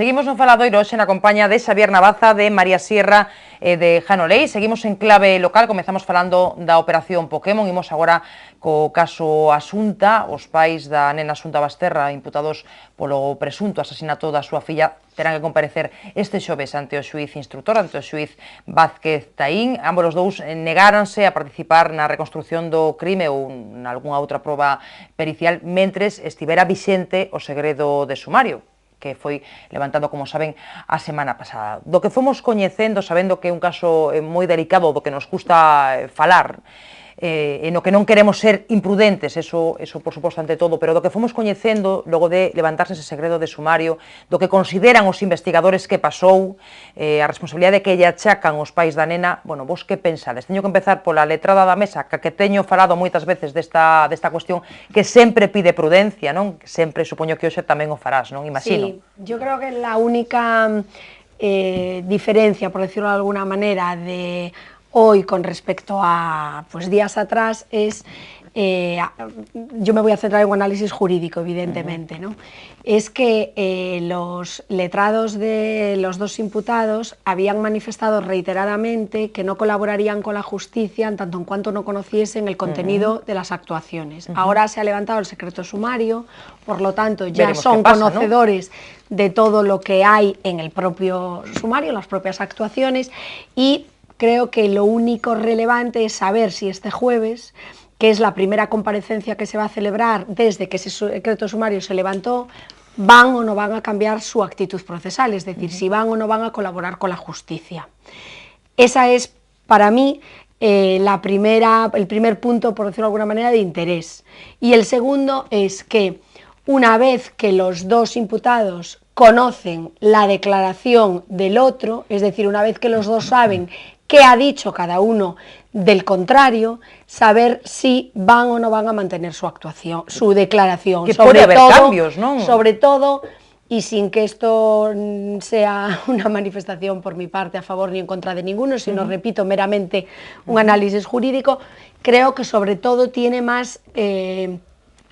Seguimos no faladoiro hoxe na compañía de Xavier Navaza, de María Sierra e de Jano Lei. Seguimos en clave local, comezamos falando da operación Pokémon, imos agora co caso Asunta. Os pais da nena Asunta Basterra, imputados polo presunto asasinato da súa filla, terán que comparecer este xoves ante o xuiz instructor, ante o xuiz Vázquez Taín. Ambos os dous negáranse a participar na reconstrucción do crime ou nalgúna outra proba pericial mentres estivera vixente o segredo de sumario, que foi levantado, como saben, a semana pasada. Do que fomos coñecendo, sabendo que é un caso moi delicado, do que nos gusta falar, e no que non queremos ser imprudentes, eso por suposto ante todo, pero do que fomos coñecendo logo de levantarse ese segredo de sumario, do que consideran os investigadores que pasou, a responsabilidade que lle achacan os pais da nena, bueno, vos que pensades? Teño que empezar pola letrada da mesa, que teño falado moitas veces desta cuestión, que sempre pide prudencia, non? Sempre, supoño que hoxe tamén o farás, non? Imagino. Sí, yo creo que la única diferencia, por decirlo de alguna manera, de hoy con respecto a días atrás es, yo me voy a centrar en un análisis jurídico, evidentemente, ¿no? Es que los letrados de los dos imputados habían manifestado reiteradamente que no colaborarían con la justicia en tanto en cuanto no conociesen el contenido de las actuaciones. Ahora se ha levantado el secreto sumario, por lo tanto ya son conocedores, ¿no?, de todo lo que hay en el propio sumario, las propias actuaciones, y creo que lo único relevante es saber si este jueves, que es la primera comparecencia que se va a celebrar desde que ese secreto sumario se levantó, van o no van a cambiar su actitud procesal, es decir, si van o no van a colaborar con la justicia. Esa es, para mí, el primer punto, por decirlo de alguna manera, de interés. Y el segundo es que, una vez que los dos imputados conocen la declaración del otro, es decir, una vez que los dos saben qué ha dicho cada uno del contrario, saber si van o no van a mantener su actuación, su declaración. Que puede haber cambios, ¿no? Sobre todo, y sin que esto sea una manifestación por mi parte a favor ni en contra de ninguno, sino, repito, meramente un análisis jurídico, creo que sobre todo tiene más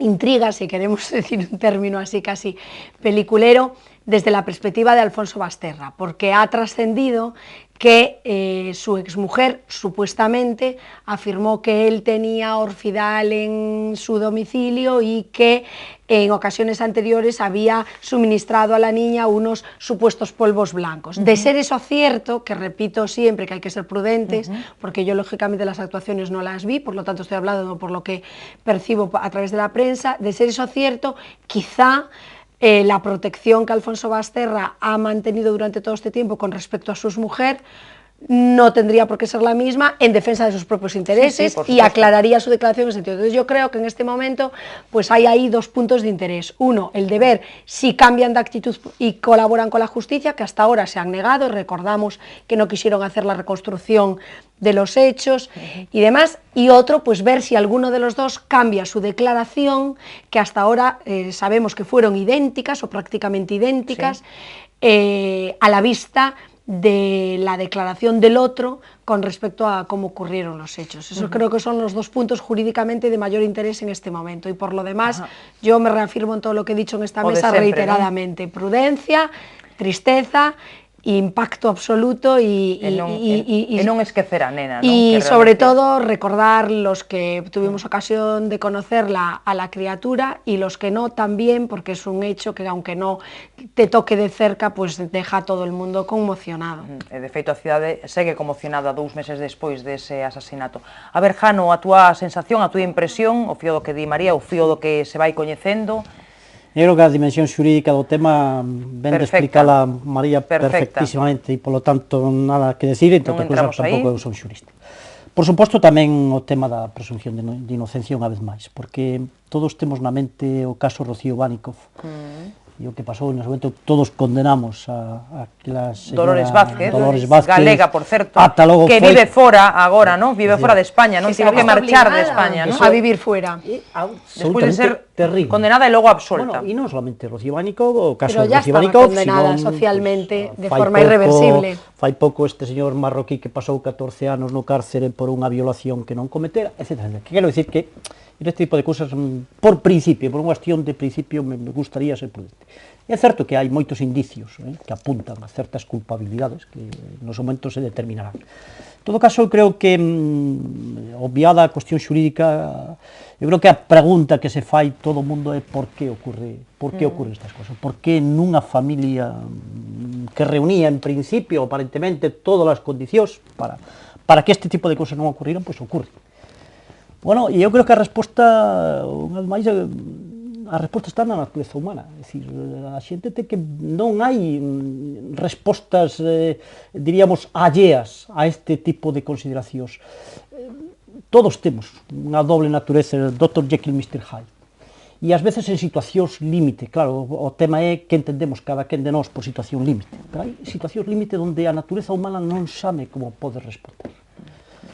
intriga, si queremos decir un término así casi peliculero, desde la perspectiva de Alfonso Basterra, porque ha trascendido que su exmujer supuestamente afirmó que él tenía orfidal en su domicilio y que en ocasiones anteriores había suministrado a la niña unos supuestos polvos blancos. De ser eso cierto, que repito siempre que hay que ser prudentes, porque yo lógicamente las actuaciones no las vi, por lo tanto estoy hablando por lo que percibo a través de la prensa, de ser eso cierto, quizá la protección que Alfonso Basterra ha mantenido durante todo este tiempo con respecto a su exmujer no tendría por qué ser la misma en defensa de sus propios intereses, y aclararía su declaración en ese sentido. Entonces yo creo que en este momento pues hay ahí dos puntos de interés. Uno, el de ver si cambian de actitud y colaboran con la justicia, que hasta ahora se han negado, recordamos que no quisieron hacer la reconstrucción de los hechos y demás, y otro, pues ver si alguno de los dos cambia su declaración, que hasta ahora sabemos que fueron idénticas o prácticamente idénticas, a la vista de la declaración del otro con respecto a cómo ocurrieron los hechos. Eso creo que son los dos puntos jurídicamente de mayor interés en este momento, y por lo demás yo me reafirmo en todo lo que he dicho en esta mesa reiteradamente, ¿no? Prudencia, tristeza, impacto absoluto y non esquecer a nena, ¿no? Y sobre todo recordar los que tuvimos ocasión de conocerla a la criatura, y los que no también, porque es un hecho que aunque no te toque de cerca, pues deja a todo el mundo conmocionado. De feito, a cidade segue conmocionada 2 meses despois dese asasinato. A ver, Jano, a túa sensación, a túa impresión, o fío do que di María, o fío do que se vai coñecendo. Eu creo que a dimensión xurídica do tema ven de explicarla María perfectísimamente, e polo tanto nada que decir, entre outras cousas tampouco eu son xurista. Por suposto tamén o tema da presunción de inocencia unha vez máis, porque todos temos na mente o caso Rocío Bánikov, e o que pasou en ese momento, todos condenamos a aquela señora Dolores Vázquez, galega, por certo, que vive fora agora, non? Vive fora de España, non? Tivo que marchar de España, non? A vivir fuera. Despois de ser condenada e logo absolta. Bueno, e non solamente Rocío Bánikov, o caso de Rocío pero Bánikov, ya estaba condenada socialmente de forma irreversible. Fai pouco este señor marroquí que pasou 14 anos no cárcere por unha violación que non cometera, etc. Que quero dicir que este tipo de cousas, por principio, por unha cuestión de principio, me gustaría ser prudente. É certo que hai moitos indicios que apuntan a certas culpabilidades que nos momentos se determinarán. En todo caso, eu creo que, obviada a cuestión xurídica, eu creo que a pregunta que se fai todo o mundo é por que ocurren estas cosas, por que nunha familia que reunía en principio, aparentemente, todas as condicións para que este tipo de cosas non ocurriran, pois ocurre. Bueno, e eu creo que a resposta, unha vez máis, a resposta está na natureza humana, é dicir, a xente ten que non hai respostas, diríamos, alleas a este tipo de consideracións. Todos temos unha doble natureza, Dr. Jekyll e Mr. Hyde, e ás veces en situacións límite, claro, o tema é que entendemos cada quen de nós por situación límite, pero hai situacións límite onde a natureza humana non sabe como pode responder.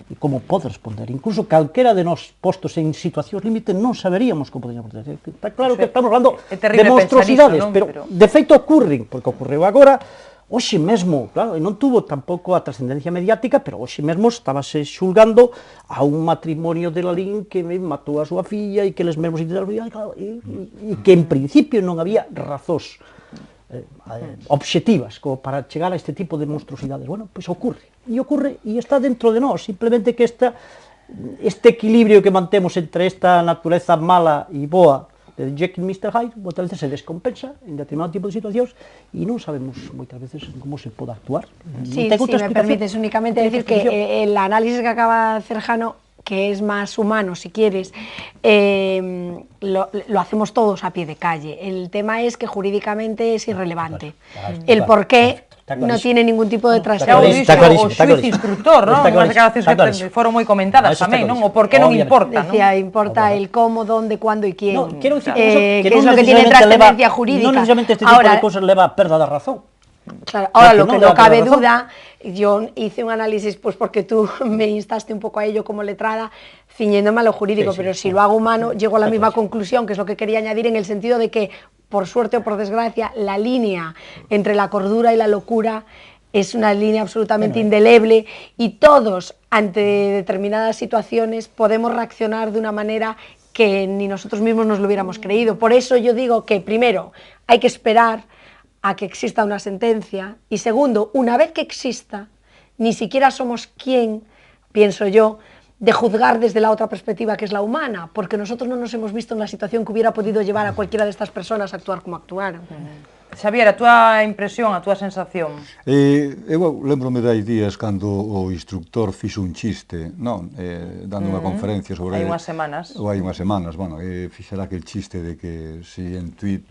E como pode responder. Incluso calquera de nós postos en situacións límite non saberíamos como poderíamos responder. Está claro que estamos hablando de monstruosidades, pero de feito ocurren, porque ocorreu agora, hoxe mesmo, claro, e non tuvo tampouco a trascendencia mediática, pero hoxe mesmo estábase xulgando a un matrimonio de Lalín que matou a súa filla e que eles mesmos intentaron, e que en principio non había razóns obxectivas como para chegar a este tipo de monstruosidades. Bueno, pois ocurre e está dentro de nós, simplemente que este equilibrio que mantemos entre esta natureza mala e boa de Jekyll e Mr. Hyde, moitas veces se descompensa en determinado tipo de situacións e non sabemos moitas veces como se pode actuar. Sí, me permites únicamente decir que el análisis que acaba de hacer Jano, que es más humano, si quieres, lo hacemos todos a pie de calle. El tema es que jurídicamente es irrelevante. El por qué no tiene ningún tipo de trasfondo. O xuiz instructor, non? Unhas declaracións que foron moi comentadas tamén, non? O por qué non importa, non? Decía, importa el cómo, dónde, cuándo e quién. Que es lo que tiene trascendencia jurídica. Non necesariamente este tipo de cosas leva a perda da razón. Claro, ahora lo que no cabe duda, yo hice un análisis pues porque tú me instaste un poco a ello como letrada, ciñéndome a lo jurídico, pero si lo hago humano, llego a la misma conclusión, que es lo que quería añadir, en el sentido de que, por suerte o por desgracia, la línea entre la cordura y la locura es una línea absolutamente indeleble y todos, ante determinadas situaciones, podemos reaccionar de una manera que ni nosotros mismos nos lo hubiéramos creído. Por eso yo digo que, primero, hay que esperar a que exista una sentencia, y segundo, una vez que exista, ni siquiera somos quien, pienso yo, de juzgar desde la otra perspectiva que es la humana, porque nosotros no nos hemos visto en la situación que hubiera podido llevar a cualquiera de estas personas a actuar como actuaron. Xavier, a túa impresión, a túa sensación? Eu lembro-me de hai días cando o instructor fixo un chiste, non? Dando unha conferencia sobre... Hai unhas semanas. Ou hai unhas semanas, bueno, fixera aquel chiste de que si en tweet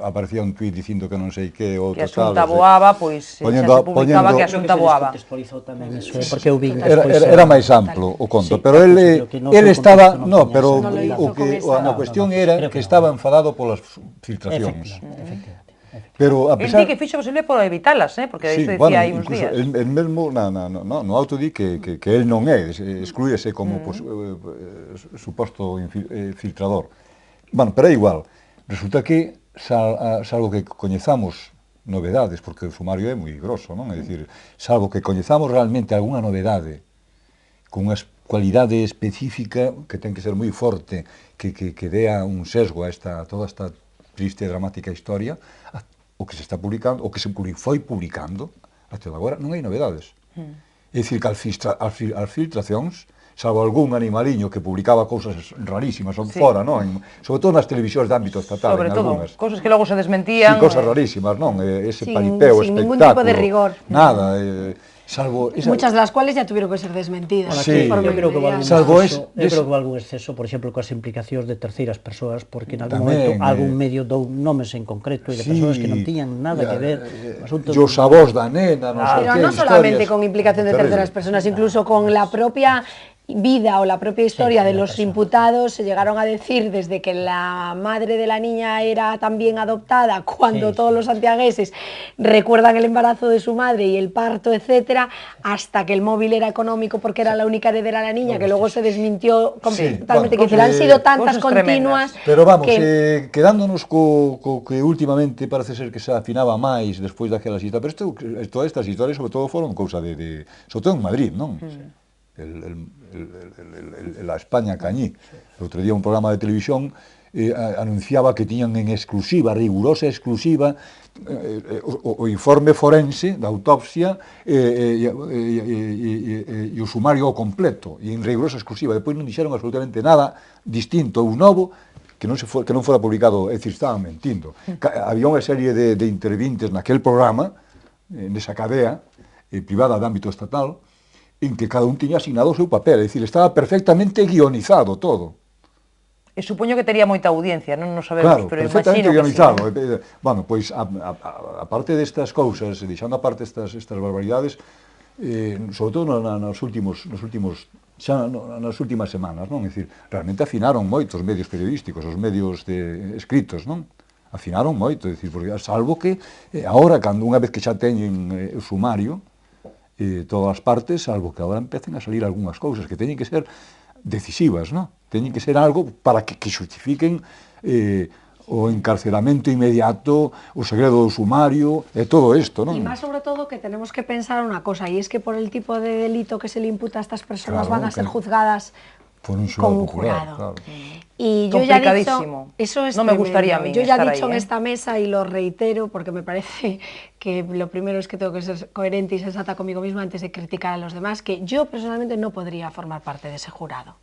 aparecía un tweet dicindo que non sei que ou que a Xunta boaba, pois se publicaba que a Xunta boaba. Era máis amplo o conto, pero ele estaba... No, pero a cuestión era que estaba enfadado polas filtracións. Pero a pesar... El di que fixo posible por evitalas, porque iso decía hai uns días. El mesmo no auto di que el non é, excluíese como suposto filtrador. Bueno, pero é igual. Resulta que, salvo que coñezamos novedades, porque o sumario é moi grosso, non? É dicir, salvo que coñezamos realmente algunha novedade con unha cualidade específica que ten que ser moi forte, que dea un sesgo a toda esta triste e dramática historia, o que se está publicando, o que se foi publicando, até agora non hai novedades. É dicir, que as filtracións, salvo algún animaliño que publicaba cousas rarísimas fora, non? Sobre todo nas televisións de ámbito estatal, en algunhas. Sobre todo, cousas que logo se desmentían. Sí, cousas rarísimas, non? Ese palipeo, espectáculo. Sin ningún tipo de rigor. Nada, salvo... Muchas de las cuales ya tuvieron que ser desmentidas. Sí, yo creo que va algún exceso, por exemplo, coas implicacións de terceiras persoas, porque en algún momento algún medio dou nomes en concreto e de persoas que non tiñan nada que ver. Os avós da nena, non sei que, pero non solamente con implicación de terceras personas, incluso con la propia vida o la propia historia de los imputados. Se llegaron a decir desde que la madre de la niña era también adoptada, cuando todos los santiagueses recuerdan el embarazo de su madre y el parto, etcétera, hasta que el móvil era económico porque era la única heredera de la niña, que luego se desmintió completamente. Que han sido tantas continuas. Pero vamos, quedándonos co que últimamente parece ser que se afinaba máis despois daquela cita, pero todas estas historias sobre todo foron cousa de sobre todo en Madrid, non? La España Cañí. El outro día un programa de televisión anunciaba que tiñan en exclusiva, rigurosa exclusiva, o informe forense da autopsia e o sumario ao completo, e en rigurosa exclusiva. Depois non dixeron absolutamente nada distinto ou novo que non fora publicado, é dicir, estaban mentindo. Había unha serie de intervintes naquel programa, nesa cadea privada de ámbito estatal, en que cada un tiña asignado o seu papel, é dicir, estaba perfectamente guionizado todo. E supoño que tería moita audiencia, non sabemos, claro, pero perfectamente imagino guionizado. que sí, ¿no? Bueno, pois, a parte destas cousas, deixando aparte estas barbaridades, sobre todo nas últimas semanas, non? É dicir, realmente afinaron moito os medios periodísticos, os medios escritos, non? Afinaron moito, é dicir, porque salvo que agora, cando unha vez que xa teñen o sumario, todas as partes, salvo que agora empecen a salir algunhas cousas que teñen que ser decisivas, non? Teñen que ser algo para que xustifiquen o encarcelamento inmediato, o segredo do sumario, e todo isto, non? Y más sobre todo que tenemos que pensar una cosa, y es que por el tipo de delito que se le imputa a estas personas, claro, van a ser juzgadas por un con un popular, jurado. Claro. Y yo ya he dicho, eso es no me gustaría a mí yo ya he dicho ahí, en esta mesa y lo reitero porque me parece que lo primero es que tengo que ser coherente y sensata conmigo misma antes de criticar a los demás, que yo personalmente no podría formar parte de ese jurado.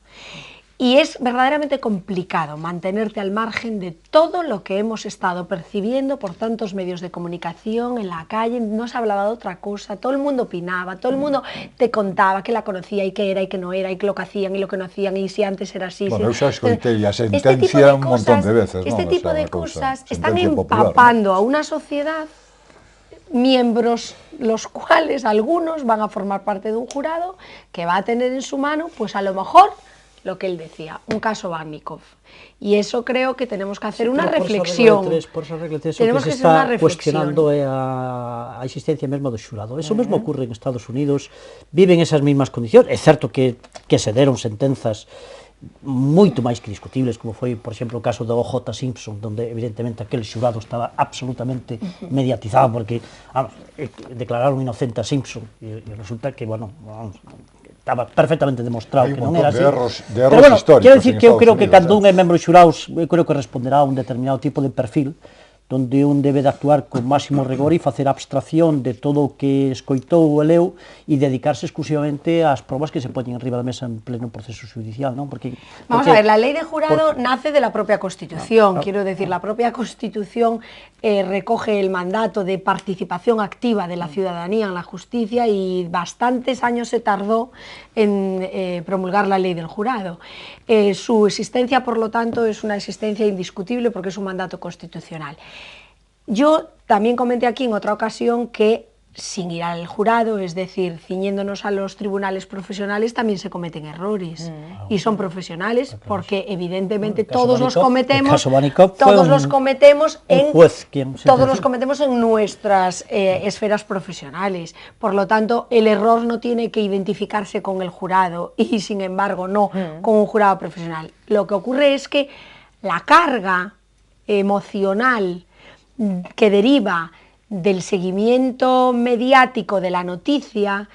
Y es verdaderamente complicado mantenerte al margen de todo lo que hemos estado percibiendo por tantos medios de comunicación, en la calle, no se hablaba de otra cosa, todo el mundo opinaba, todo el mundo te contaba que la conocía y que era y que no era, y que lo que hacían y lo que no hacían, y si antes era así. Bueno, yo escoité la sentencia un montón de veces, ¿no? Este tipo de cosas están empapando a una sociedad, miembros los cuales algunos van a formar parte de un jurado que va a tener en su mano, pues a lo mejor, lo que él decía, un caso Barnikov. Y eso creo que tenemos que hacer una reflexión. Por esa regla 3, o que se está cuestionando é a existencia mesmo do xurado. Eso mesmo ocurre en Estados Unidos, viven esas mismas condicións. É certo que se deron sentenzas moito máis que discutibles, como foi, por exemplo, o caso de O.J. Simpson, donde evidentemente aquel xurado estaba absolutamente mediatizado, porque declararon inocente a Simpson, e resulta que, bueno, estaba perfectamente demostrado que non era así. Pero bueno, quero dicir que eu creo que cando un é membro xurados, eu creo que responderá a un determinado tipo de perfil, donde un debe de actuar con máximo rigor e facer abstracción de todo o que escoitou ou leu e dedicarse exclusivamente ás probas que se poñen enriba da mesa en pleno proceso judicial, ¿no? Vamos a ver, la ley de jurado nace de la propia Constitución, quiero decir, la propia Constitución recoge el mandato de participación activa de la ciudadanía en la justicia y bastantes años se tardó en promulgar la ley del jurado. Su existencia, por lo tanto, es una existencia indiscutible porque es un mandato constitucional. Yo también comenté aquí en otra ocasión que sin ir al jurado, es decir, ciñéndonos a los tribunales profesionales, también se cometen errores y son profesionales porque evidentemente todos los cometemos, en nuestras esferas profesionales. Por lo tanto, el error no tiene que identificarse con el jurado y sin embargo no con un jurado profesional. Lo que ocurre es que la carga emocional que deriva del seguimiento mediático de la noticia,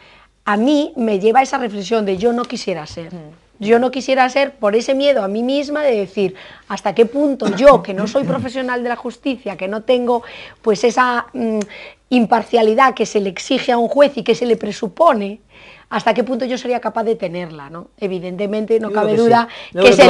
a mí me lleva a esa reflexión de yo no quisiera ser. Yo no quisiera ser por ese miedo a mí misma de decir hasta qué punto yo, que no soy profesional de la justicia, que no tengo pues esa imparcialidad que se le exige a un juez y que se le presupone, hasta qué punto yo sería capaz de tenerla, ¿no? Evidentemente no cabe duda que se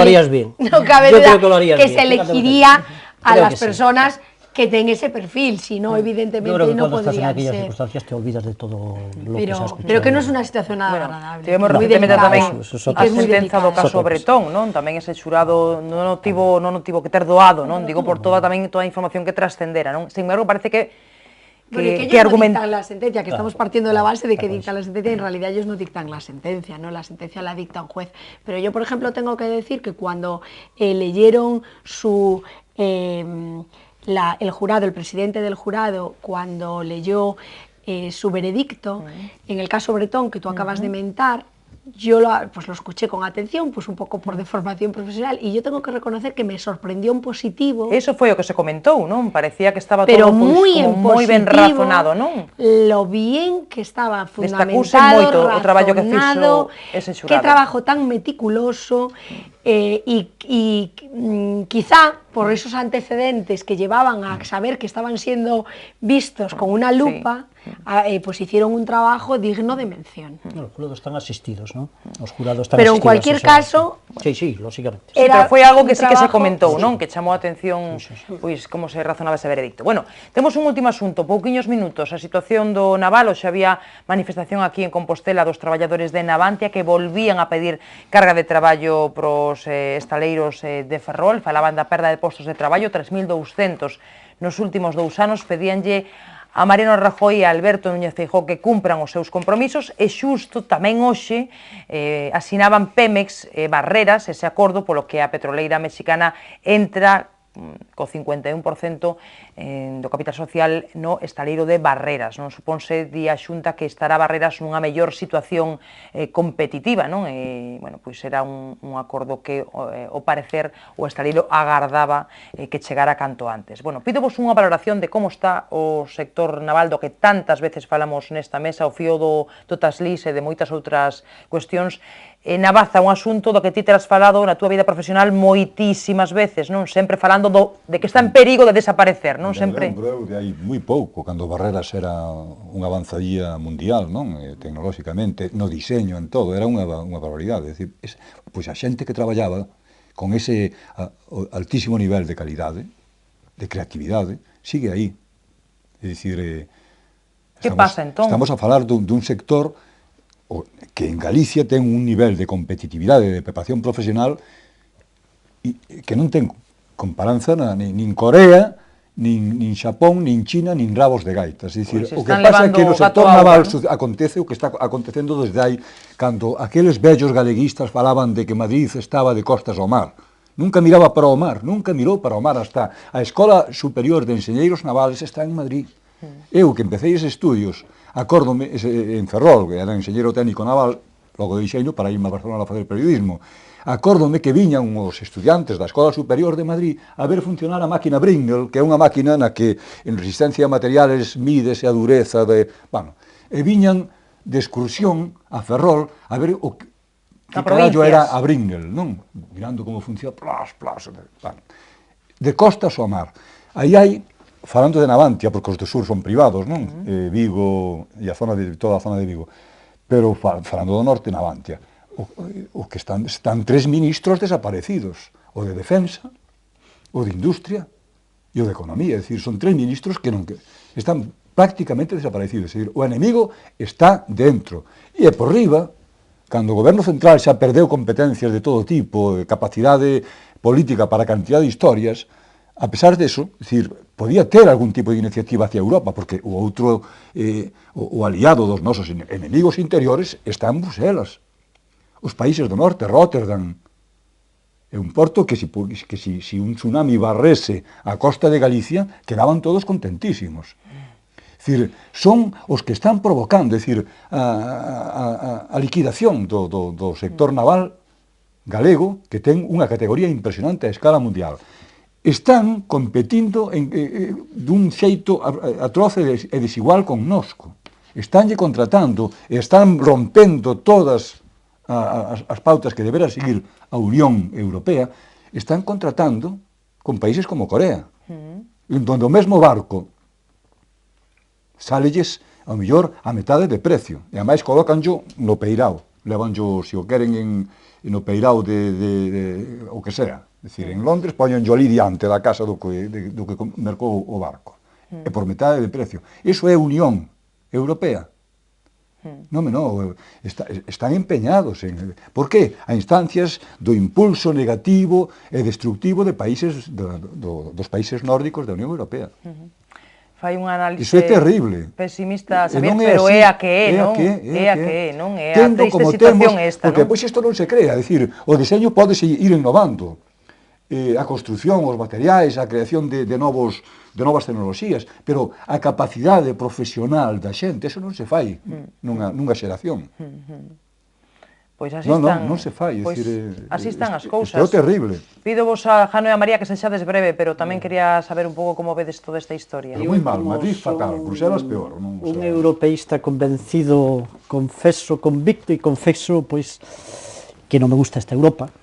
elegiría a las personas que tengan ese perfil, si no, evidentemente no podrían ser. Yo creo que cuando estás en aquellas circunstancias te olvidas de todo lo que se ha escuchado. Pero que non é unha situación nada agradable. Tivemos recentemente tamén a sentenza do caso Bretón, non? Tamén ese xurado non o tivo que ter doado, non? Digo, por toda a información que trascendera, non? Sin embargo, parece que argumentan la sentencia, que estamos partiendo de la base de que dictan la sentencia, y en realidad ellos no dictan la sentencia, ¿no? La sentencia la dicta un juez. Pero yo, por ejemplo, tengo que decir que cuando leyeron el jurado, el presidente del jurado, cuando leyó su veredicto, en el caso Bretón, que tú acabas de mentar, yo lo escuché con atención, pues un poco por deformación profesional, y yo tengo que reconocer que me sorprendió en positivo. Eso foi o que se comentou, non? Parecía que estaba pero todo moi como moi ben razonado, non? Lo bien que estaba Destacuse fundamentado, moito o traballo que fixo razonado, ese xurado. que trabajo tan meticuloso, y quizá por esos antecedentes que llevaban a saber que estaban siendo vistos con una lupa, pues hicieron un trabajo digno de mención. Los jurados están asistidos, ¿no? Los jurados están pero asistidos. En cualquier caso... Sí, lógicamente. Sí, pero foi algo que sí que se comentou, non? Que chamou a atención, pois, como se razonaba ese veredicto. Bueno, temos un último asunto, pouquiños minutos, a situación do naval. Hoxe había manifestación aquí en Compostela dos traballadores de Navantia que volvían a pedir carga de traballo pros estaleiros de Ferrol, falaban da perda de postos de traballo, 3.200 nos últimos 2 anos, pedíanlle a Mariano Rajoy e a Alberto Núñez Feijóo que cumpran os seus compromisos, e xusto tamén hoxe asinaban Pemex Barreras ese acordo polo que a petroleira mexicana entra co 51% do capital social no estaleiro de Barreras, non? Suponse, di a Xunta, que estará Barreras nunha mellor situación competitiva, non? Bueno, pois era un acordo que, ao parecer, o estaleiro agardaba que chegara canto antes. Bueno, pídovos unha valoración de como está o sector naval, do que tantas veces falamos nesta mesa, o fío do Taslís e de moitas outras cuestións. Navaza, un asunto do que ti terás falado na túa vida profesional moitísimas veces, non? Sempre falando de que está en perigo de desaparecer, non? Sempre. Lembro eu de hai moi pouco, cando Barreras era unha avanzadía mundial, non? Tecnolóxicamente, no diseño, en todo, era unha barbaridade. Pois a xente que traballaba con ese altísimo nivel de calidade, de creatividade, sigue aí. É dicir, que pasa, entón? Estamos a falar dun sector que en Galicia ten un nivel de competitividade, de preparación profesional que non ten comparanza nin Corea, nin Xapón, nin China, nin rabos de gaitas. É dicir, o que pasa é que no sector naval acontece o que está acontecendo desde aí, cando aqueles vellos galeguistas falaban de que Madrid estaba de costas ao mar. Nunca miraba para o mar, nunca mirou para o mar, hasta a Escola Superior de Enxeñeiros Navales está en Madrid. Eu, que empecé eses estudios, acórdome, en Ferrol, que era enxeñeiro técnico naval, logo deixeino para irme a Barcelona a fazer periodismo, acórdome que viñan os estudiantes da Escola Superior de Madrid a ver funcionar a máquina Bringle, que é unha máquina na que en resistencia a materiales mídese a dureza de... Bueno, e viñan de excursión a Ferrol a ver o que carallo era a Bringle, non? Mirando como funciona, bueno, de costas ao mar. Aí hai... Falando de Navantia, porque os do sur son privados, non? Vigo e toda a zona de Vigo. Pero falando do norte, Navantia. O que están 3 ministros desaparecidos. O de Defensa, o de Industria e o de Economía. É dicir, son 3 ministros que están prácticamente desaparecidos. É dicir, o enemigo está dentro. E por riba, cando o goberno central xa perdeu competencias de todo tipo, capacidade política para cantidad de historias, a pesar deso, decir, podía ter algún tipo de iniciativa hacia Europa, porque o outro, o aliado dos nosos enemigos interiores está en Bruselas. Os países do norte, Rotterdam, é un porto que si un tsunami barrese a costa de Galicia, quedaban todos contentísimos. É dicir, son os que están provocando, é dicir, a liquidación do sector naval galego, que ten unha categoría impresionante a escala mundial. Están competindo dun xeito atroz e desigual connosco. Estánlle contratando e están rompendo todas as pautas que deberá seguir a Unión Europea, están contratando con países como Corea, donde o mesmo barco salelles, ao mellor, a metade de precio, e a máis colocanllo no peirao, levanllo, se o queren, no peirao de o que sea. É dicir, en Londres poñenllo ali diante da casa do que mercou o barco. E por metade de precio. Iso é Unión Europea. Non, están empeñados en... Por que? A instancias do impulso negativo e destructivo de países dos países nórdicos da Unión Europea. Fai un análise... Iso é terrible. Pesimista, Xavier, pero é a que é, non? É a que é, non? É a triste situación esta, non? Porque pois isto non se crea, é dicir, o diseño pode ir innovando. A construción, os materiais, a creación de novas tecnoloxías, pero a capacidade profesional da xente, eso non se fai nunha xeración. Pois así están. Non se fai, así están as cousas. Isto é terrible. Pido vos a Jano e a María que se xades breve, pero tamén quería saber un pouco como vedes toda esta historia. Pero moi mal, Madrid fatal, Bruselas peor. Un europeísta convencido, confeso, convicto e confeso, pois, que non me gusta esta Europa.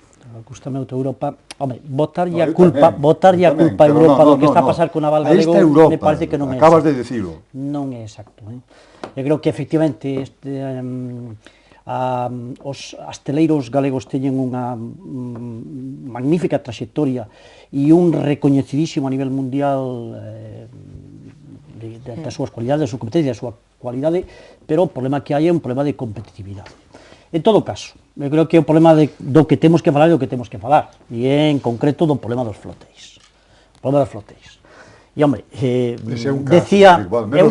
Gústame outra Europa. Home, botarlle a culpa a Europa do que está a pasar con Naval Galego, me parece que non é. Acabas de dicilo. Non é exacto. Eu creo que efectivamente os asteleiros galegos teñen unha magnífica traxectoria e un recoñecidísimo a nivel mundial das súas cualidades, da súa competencia, da súa cualidade, pero o problema que hai é un problema de competitividade. En todo caso, eu creo que é o problema do que temos que falar e do que temos que falar, e en concreto do problema dos flotéis. O problema dos flotéis. E, home, decía, pero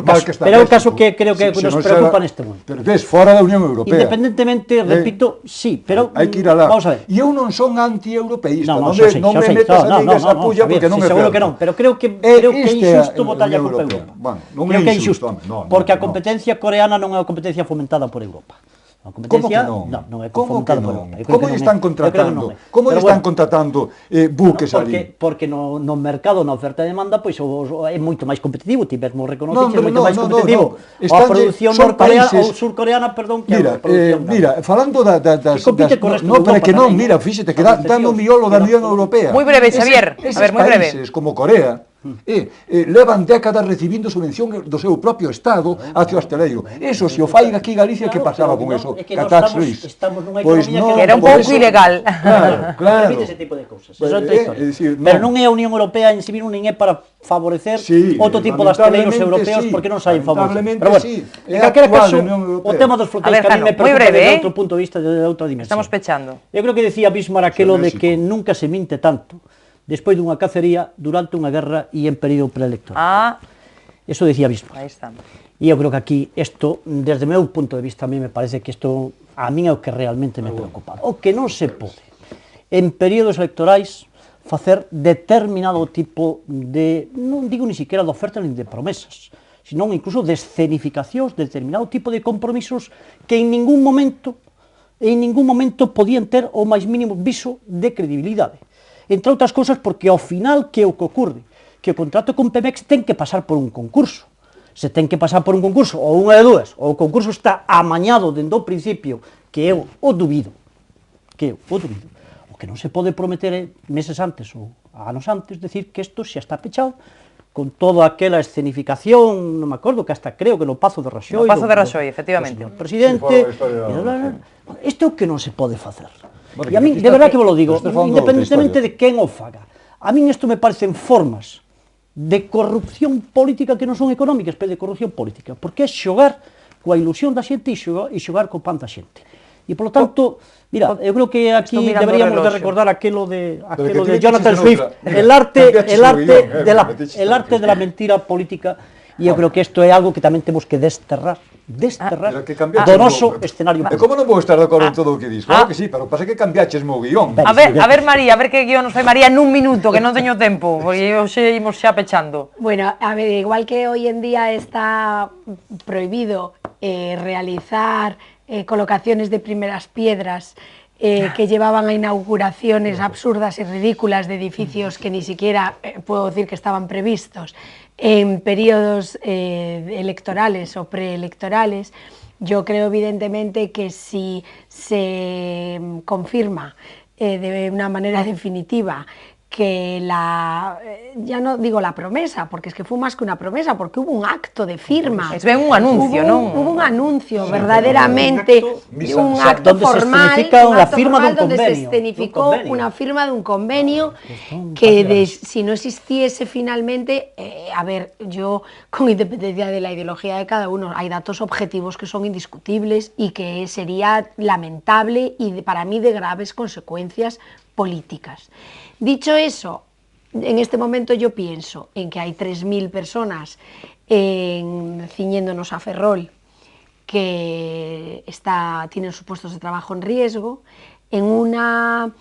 é un caso que creo que nos preocupa neste momento. Pero ves, fora da Unión Europea. Independentemente, repito, sí, pero hai que ir alá. Vamos a ver. E eu non son anti-europeísta, non me metas a diga esa pulla porque non é certo. Seguro que non, pero creo que é injusto botarlle a culpa a Europa. Creo que é injusto, porque a competencia coreana non é unha competencia fomentada por Europa. Como que non? Non é fomentada por Europa. Como están contratando? Como están contratando buques ali? Porque no mercado, na oferta e demanda, pois é moito máis competitivo, ti mesmo reconoces, é moito máis competitivo. A produción norcoreana ou surcoreana, perdón, que a produción. Mira, falando das... Non, pero que non, mira, fíxate, que dando o miolo da Unión Europea. Moi breve, Xavier, a ver, moi breve. Países como Corea, levan décadas recibindo subvención do seu propio Estado hacia o hosteleiro. Eso, se o fai aquí Galicia, que pasaba con eso? Catax Luis. Pois non, era un pouco ilegal. Claro. Ese tipo de cousas. Pero non é a Unión Europea en si mismo, nin é para favorecer outro tipo de hosteleiros europeos, porque non saben favorecer. Pero bueno, en calquera caso, o tema dos flotéis que a mí me preocupa desde outro punto de vista, desde outra dimensión. Estamos pechando. Eu creo que decía Bismarck aquelo de que nunca se minte tanto despois dunha cacería, durante unha guerra e en período preelectoral. Eso decía Bismarck. Aí está. E eu creo que aquí, isto, desde o meu punto de vista, a mí me parece que isto, a mí é o que realmente me preocupa. O que non se pode, en períodos electorais, facer determinado tipo de, non digo ni siquiera de ofertas nin de promesas, senón incluso de escenificacións, de determinado tipo de compromisos que en ningún momento podían ter o máis mínimo viso de credibilidade. Entre outras cousas porque ao final que é o que ocorre? Que o contrato con Pemex ten que pasar por un concurso. Se ten que pasar por un concurso, ou unha de dúas, ou o concurso está amañado dende o principio, que eu o dubido. O que non se pode prometer meses antes ou anos antes, decir que isto xa está pechado, con toda aquela escenificación, non me acordo, que hasta creo que no Pazo de Raxoi. No Pazo de Raxoi, efectivamente. O presidente. Isto é o que non se pode facer. E a mí, de verdad que vos lo digo, independentemente de quen o faga, a mí isto me parecen formas de corrupción política que non son económicas, pero de corrupción política, porque é xogar coa ilusión da xente e xogar co pan da xente. E, polo tanto, mira, eu creo que aquí deberíamos de recordar aquelo de Jonathan Swift, el arte de la mentira política, e eu creo que isto é algo que tamén temos que desterrar do noso escenario político. Como non vou estar de acordo en todo o que dis? Claro que sí, pero pasa que cambiaches mo guión. A ver, María, a ver que guión nos fai María nun minuto, que non teño tempo, porque hoxe imos xa pechando. Bueno, a ver, igual que hoy en día está prohibido realizar colocaciones de primeras piedras que llevaban a inauguraciones absurdas y ridículas de edificios que ni siquiera puedo decir que estaban previstos en periodos electorales o preelectorales. Yo creo evidentemente que si se confirma de una manera definitiva que ya no digo la promesa, porque es que fue más que una promesa, porque hubo un acto de firma. Es un anuncio, ¿no? Hubo un anuncio, verdaderamente, un acto formal, donde se escenificó una firma de un convenio que si no existiese finalmente, a ver, yo con independencia de la ideología de cada uno, hay datos objetivos que son indiscutibles y que sería lamentable y para mí de graves consecuencias políticas. Dicho eso, en este momento yo pienso en que hay 3.000 personas ciñéndonos a Ferrol que tienen sus puestos de trabajo en riesgo, en una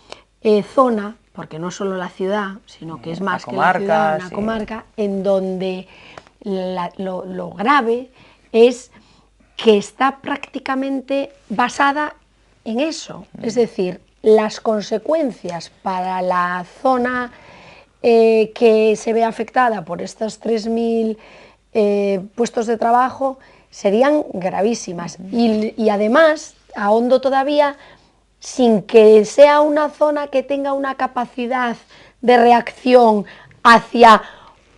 zona, porque no solo la ciudad, sino que es más que la ciudad, una comarca, en donde lo grave es que está prácticamente basada en eso. Es decir, las consecuencias para la zona que se ve afectada por estos 3.000 puestos de trabajo serían gravísimas. Y además, ahondo todavía, sin que sea una zona que tenga una capacidad de reacción hacia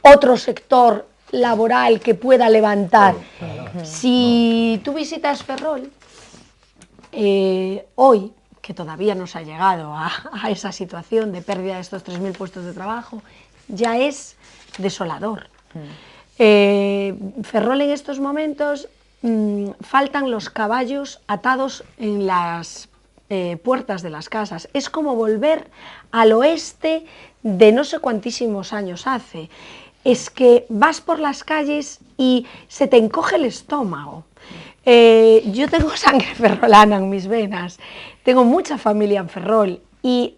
otro sector laboral que pueda levantar. Si tú visitas Ferrol, hoy, que todavía no se ha llegado a esa situación de pérdida de estos 3.000 puestos de trabajo, ya es desolador. Ferrol en estos momentos faltan los caballos atados en las puertas de las casas. Es como volver al oeste de no sé cuantísimos años hace. Es que vas por las calles y se te encoge el estómago. Yo tengo sangre ferrolana en mis venas, tengo mucha familia en Ferrol, y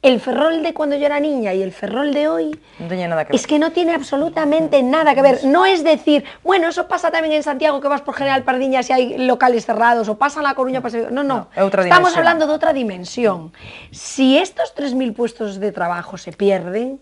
el Ferrol de cuando yo era niña y el Ferrol de hoy no tenía nada que ver. Es que no tiene absolutamente nada que ver. No es decir, bueno, eso pasa también en Santiago, que vas por General Pardiñas y hay locales cerrados, o pasa en La Coruña, no, estamos hablando de otra dimensión. Si estos 3.000 puestos de trabajo se pierden,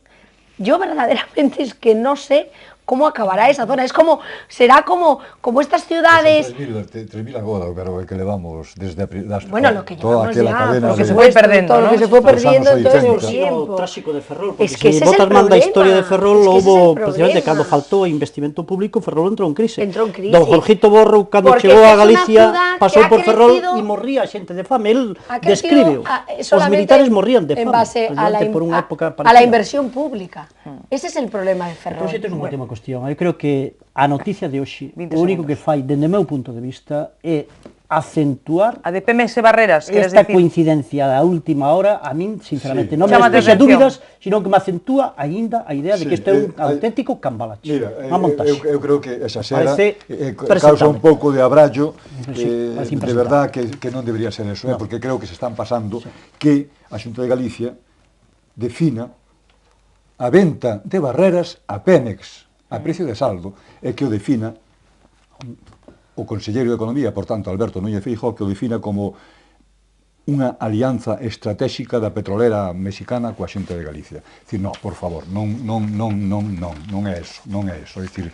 yo verdaderamente es que no sé cómo acabará esa zona. Es como, será como estas ciudades... 3.000 agora, pero que levamos desde bueno, lo que toda llevamos aquela cadena lo que se fue perdiendo, lo que se fue perdiendo en todo ese tiempo. tiempo. Tráxico de Ferrol, Es que se ese es el botas mal da problema. historia de Ferrol, Es que ese es el houve, problema. precisamente, cando faltou investimento público, Ferrol entrou en crise. Entrou en crisis. Don Jorgito Borro, cando Porque chegou a es una Galicia, ciudad pasou que ha por Ferrol crecido- e morría xente de fame. El Ha crecido, describe, os militares morrían de en fame, base a la, precisamente por unha época a la parecida. inversión pública. Ese es el problema de Ferrol. Pero xe ten unha última cuestión. Eu creo que a noticia de hoxe, 20 o único segundos. que fai, dende o meu punto de vista, é acentuar A de PMS Barreras, queres esta decir? coincidencia da última hora, a min, sinceramente, Sí. non me Chámate despexa atención. dúbidas, sino que me acentúa aínda a idea de que isto é un auténtico cambalache. Mira, unha montaxe. eu creo que esa xera Parece causa un presentable. pouco de abrallo, Sí, parece de impresentable. verdad que non debería ser eso, porque creo que se están pasando que a Xunta de Galicia defina a venta de barreras a Pemex a precio de saldo, e que o defina o Conselleiro de Economía, por tanto, Alberto Núñez Feijóo, que o defina como unha alianza estratégica da petrolera mexicana coa Xunta de Galicia. Dicir, no, por favor, non é eso, non é eso. É dicir,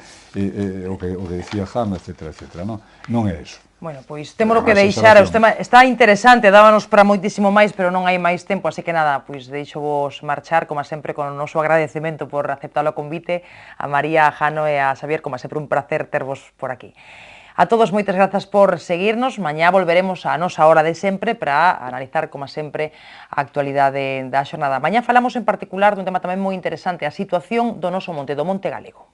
o que decía Jama, etcétera, etcétera, non é eso. Bueno, pois temos que deixar, está interesante, dábanos para moitísimo máis, pero non hai máis tempo, así que nada, pois deixo vos marchar, como sempre, con o noso agradecemento por aceptar o convite a María, a Jano e a Xavier, como sempre un placer tervos por aquí. A todos, moitas grazas por seguirnos. Mañá volveremos á nosa hora de sempre para analizar, como sempre, a actualidade da xornada. Mañá falamos en particular dun tema tamén moi interesante, a situación do noso monte, do Monte Galego.